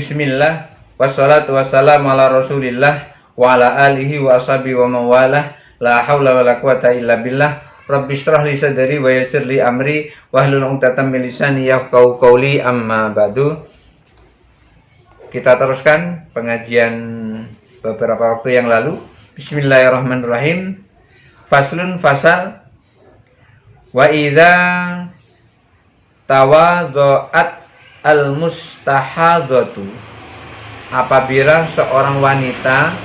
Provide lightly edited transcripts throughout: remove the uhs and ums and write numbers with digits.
Bismillah, wassalatu wassalamu ala rasulillah wa ala alihi wa ashabihi wa mawalah. La hawla wa la quwata illa billah. Rabbi shrah li sadri wa yassir li amri wahlul 'uqdatam min lisani yafqahu qawli, amma ba'du. Kita teruskan pengajian beberapa waktu yang lalu. Bismillahirrahmanirrahim. Faslun fasal. Wa idza tawadha'at al-mustahadhatu, apabila seorang wanita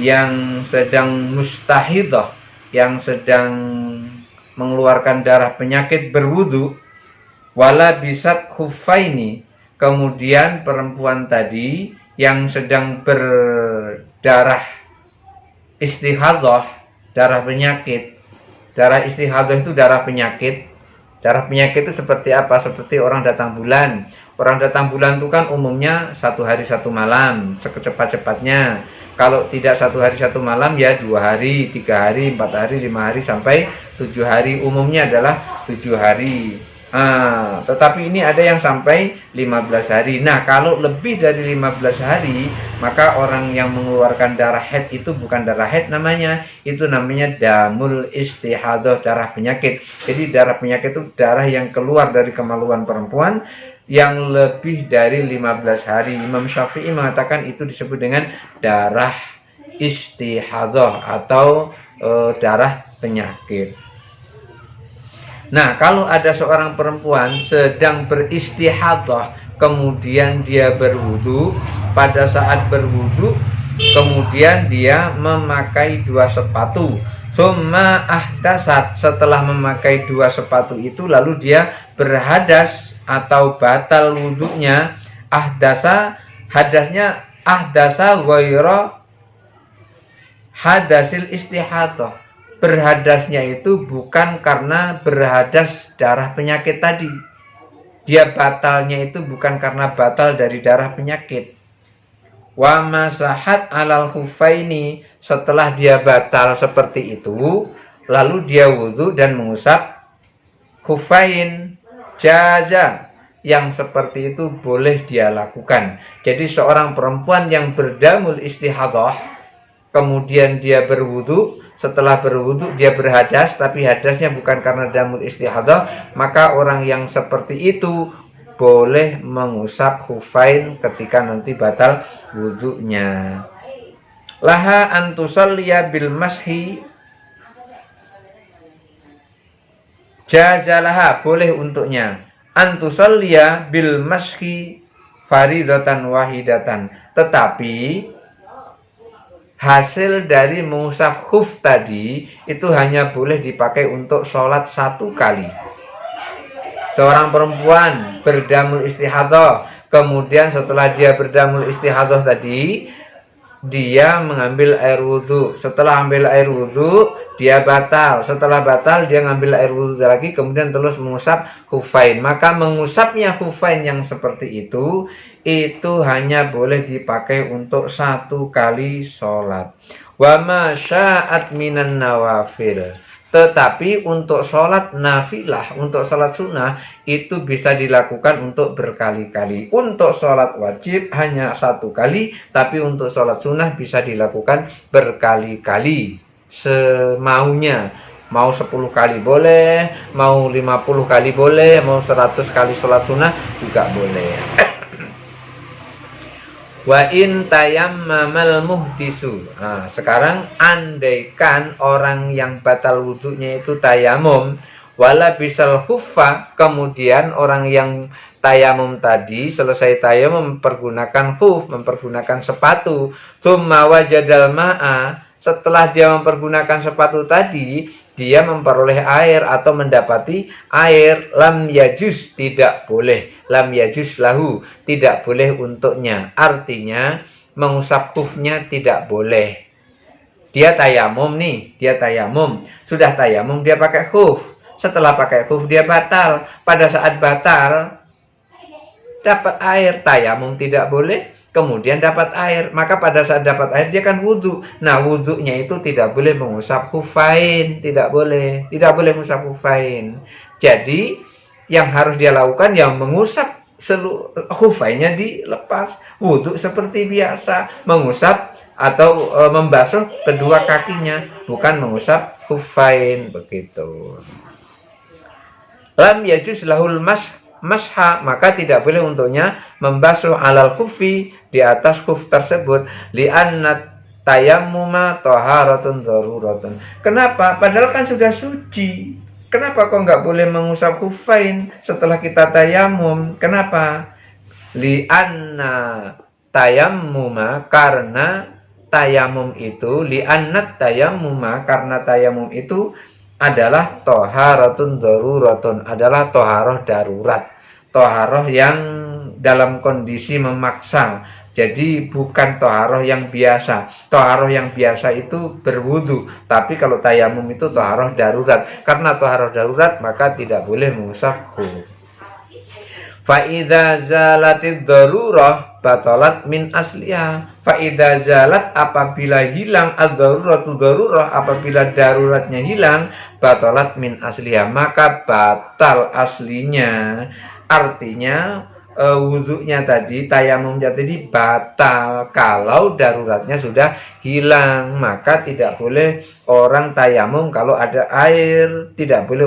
yang sedang mustahidah, yang sedang mengeluarkan darah penyakit berwudu, wala bisat khuffaini, kemudian perempuan tadi yang sedang berdarah istihadah, darah penyakit. Darah istihadah itu darah penyakit. Darah penyakit itu seperti apa? Seperti orang datang bulan. Orang datang bulan itu kan umumnya 1 hari 1 malam, secepat-cepatnya. Kalau tidak 1 hari 1 malam ya 2 hari, 3 hari, 4 hari, 5 hari, sampai 7 hari. Umumnya adalah 7 hari. Tetapi ini ada yang sampai 15 hari. Nah, kalau lebih dari 15 hari, maka orang yang mengeluarkan darah haid itu bukan darah haid namanya. Itu namanya damul istihadah, darah penyakit. Jadi darah penyakit itu darah yang keluar dari kemaluan perempuan yang lebih dari 15 hari. Imam Syafi'i mengatakan itu disebut dengan darah istihadah atau darah penyakit. Nah, kalau ada seorang perempuan sedang beristihadah, kemudian dia berwudu, pada saat berwudu, kemudian dia memakai 2 sepatu. Summa ahdasat, setelah memakai 2 sepatu itu, lalu dia berhadas atau batal wudunya. Hadasnya ahdasa ghaira hadasil istihadah. Berhadasnya itu bukan karena berhadas darah penyakit tadi. Dia batalnya itu bukan karena batal dari darah penyakit. Wa masahat alal khuffaini, setelah dia batal seperti itu, lalu dia wudu dan mengusap khuffain, jaza, yang seperti itu boleh dia lakukan. Jadi seorang perempuan yang berdamul istihadah, kemudian dia berwudu, setelah berwudu dia berhadas, tapi hadasnya bukan karena damul istihadah, maka orang yang seperti itu boleh mengusap khuffain ketika nanti batal wudunya. Laha antusalliya bil mashi, jazalaha, boleh untuknya antusalliya bil mashi faridatan wahidatan, tetapi hasil dari mengusap khuf tadi itu hanya boleh dipakai untuk sholat 1 kali. Seorang perempuan berdamul istihadah, kemudian setelah dia berdamul istihadah tadi, dia mengambil air wudhu. Setelah ambil air wudhu, dia batal. Setelah batal, dia ngambil air wudhu lagi, kemudian terus mengusap khuffain. Maka mengusapnya khuffain yang seperti itu hanya boleh dipakai untuk 1 kali sholat. Wa ma sya'at minan nawafil. Tetapi untuk sholat nafilah, untuk sholat sunnah, itu bisa dilakukan untuk berkali-kali. Untuk sholat wajib hanya 1 kali, tapi untuk sholat sunnah bisa dilakukan berkali-kali, semaunya. Mau 10 kali boleh, mau 50 kali boleh, mau 100 kali sholat sunnah juga boleh. Wa in tayammamal muhdisu. Sekarang andaikan orang yang batal wudunya itu tayamum, wala bisal khuffa, kemudian orang yang tayamum tadi selesai tayamum mempergunakan khuf, mempergunakan sepatu, tsumma wajadal ma'a, setelah dia mempergunakan sepatu tadi, dia memperoleh air atau mendapati air, lam yajuz, tidak boleh. Lam yajuz lahu, tidak boleh untuknya. Artinya mengusap khufnya tidak boleh. Dia tayamum nih, dia tayamum. Sudah tayamum dia pakai khuf. Setelah pakai khuf dia batal. Pada saat batal dapat air, tayamum tidak boleh. Kemudian dapat air, maka pada saat dapat air dia kan wudhu. Nah, wudhunya itu tidak boleh mengusap khuffain, tidak boleh mengusap khuffain. Jadi yang harus dia lakukan yang mengusap khufainya dilepas, wudhu seperti biasa, mengusap atau membasuh kedua kakinya, bukan mengusap khufain begitu. Lam yajuz lahul masha, maka tidak boleh untuknya membasuh alal khufi, di atas khuf tersebut, li'anna tayammuma taharatun daruratun. Kenapa? Padahal kan sudah suci. Kenapa kok nggak boleh mengusap khufain setelah kita tayamum? Kenapa? Li'anna tayammuma, karena tayamum itu, li'annat tayammuma, karena tayamum itu adalah toharatun daruratun, adalah toharoh darurat, toharoh yang dalam kondisi memaksa. Jadi bukan toharoh yang biasa. Toharoh yang biasa itu berwudu, tapi kalau tayamum itu toharoh darurat. Karena toharoh darurat maka tidak boleh mengusap khuf. Fa'idha zalatid darurah batalat min asliha. Fa'idha zalat, apabila hilang ad-daruratu darurah, apabila daruratnya hilang, batalat min asliha, maka batal aslinya. Artinya wudhunya tadi, tayamumnya tadi batal kalau daruratnya sudah hilang. Maka tidak boleh orang tayamum kalau ada air, tidak boleh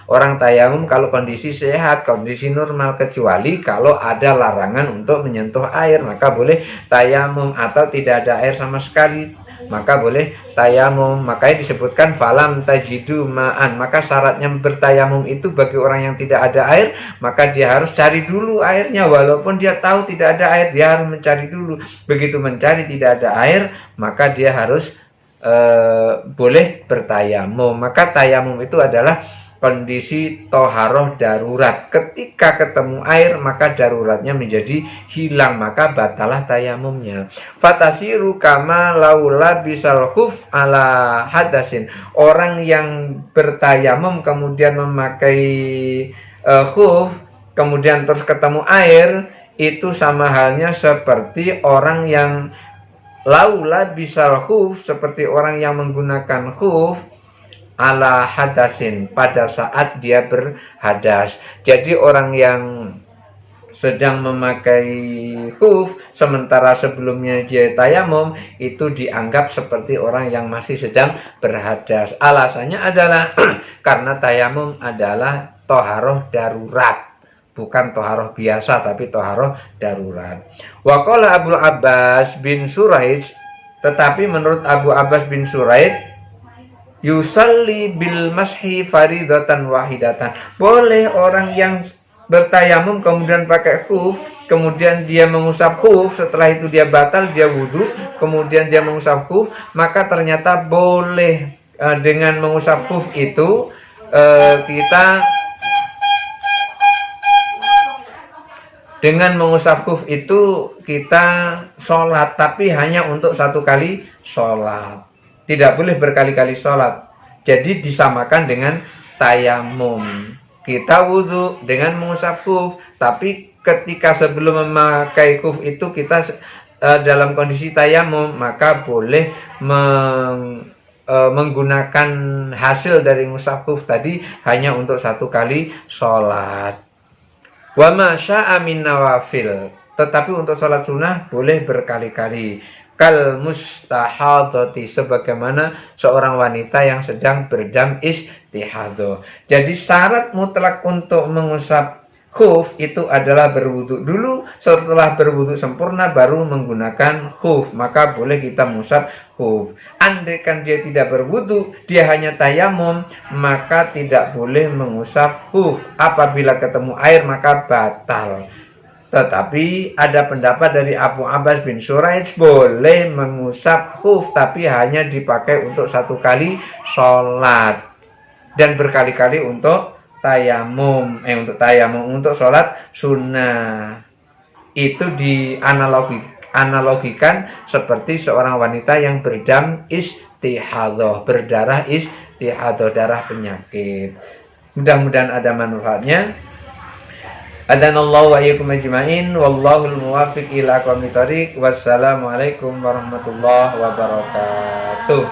orang tayamum kalau kondisi sehat, kondisi normal, kecuali kalau ada larangan untuk menyentuh air, maka boleh tayamum. Atau tidak ada air sama sekali, maka boleh tayamum. Makanya disebutkan falam tajidu ma'an, maka syaratnya bertayamum itu bagi orang yang tidak ada air, maka dia harus cari dulu airnya. Walaupun dia tahu tidak ada air, dia harus mencari dulu. Begitu mencari tidak ada air, maka dia harus boleh bertayamum. Maka tayamum itu adalah kondisi toharoh darurat. Ketika ketemu air maka daruratnya menjadi hilang, maka batalah tayamumnya. Fatasiru kama laula bisal khuf ala hadasin. Orang yang bertayamum kemudian memakai khuf, kemudian terus ketemu air, itu sama halnya seperti orang yang laula bisal khuf, seperti orang yang menggunakan khuf ala hadasin, pada saat dia berhadas. Jadi orang yang sedang memakai khuf sementara sebelumnya dia tayamum, itu dianggap seperti orang yang masih sedang berhadas. Alasannya adalah karena tayamum adalah toharoh darurat, bukan toharoh biasa tapi toharoh darurat. Wa qala Abu Abbas bin Suraid, tetapi menurut Abu Abbas bin Suraid, yusalli bil mashi faridatan wahidatan. Boleh orang yang bertayamum kemudian pakai khuf, kemudian dia mengusap khuf, setelah itu dia batal, dia wudhu, kemudian dia mengusap khuf, maka ternyata boleh dengan mengusap khuf itu kita dengan mengusap khuf itu kita sholat, tapi hanya untuk satu kali sholat. Tidak boleh berkali-kali sholat. Jadi disamakan dengan tayamum. Kita wudhu dengan mengusap khuf, tapi ketika sebelum memakai khuf itu kita dalam kondisi tayamum, maka boleh menggunakan hasil dari mengusap khuf tadi hanya untuk satu kali sholat. Wa ma sya'a min nawafil, tetapi untuk sholat sunnah boleh berkali-kali. Kal mustahadati, sebagaimana seorang wanita yang sedang berdam istihadhah. Jadi syarat mutlak untuk mengusap khuf itu adalah berwudu dulu. Setelah berwudu sempurna baru menggunakan khuf, maka boleh kita mengusap khuf. Andaikan dia tidak berwudu, dia hanya tayamum, maka tidak boleh mengusap khuf. Apabila ketemu air maka batal. Tetapi ada pendapat dari Abu Abbas bin Suraid, boleh mengusap khuf tapi hanya dipakai untuk satu kali sholat dan berkali-kali untuk tayamum. Untuk sholat sunnah. Itu dianalogikan seperti seorang wanita yang berdam istihadhah, berdarah istihadhah, darah penyakit. Mudah-mudahan ada manfaatnya. Adanallahu wa iyyakum ajma'in, wallahul muwaffiq ila aqwamit thoriq. Wassalamualaikum warahmatullahi wabarakatuh.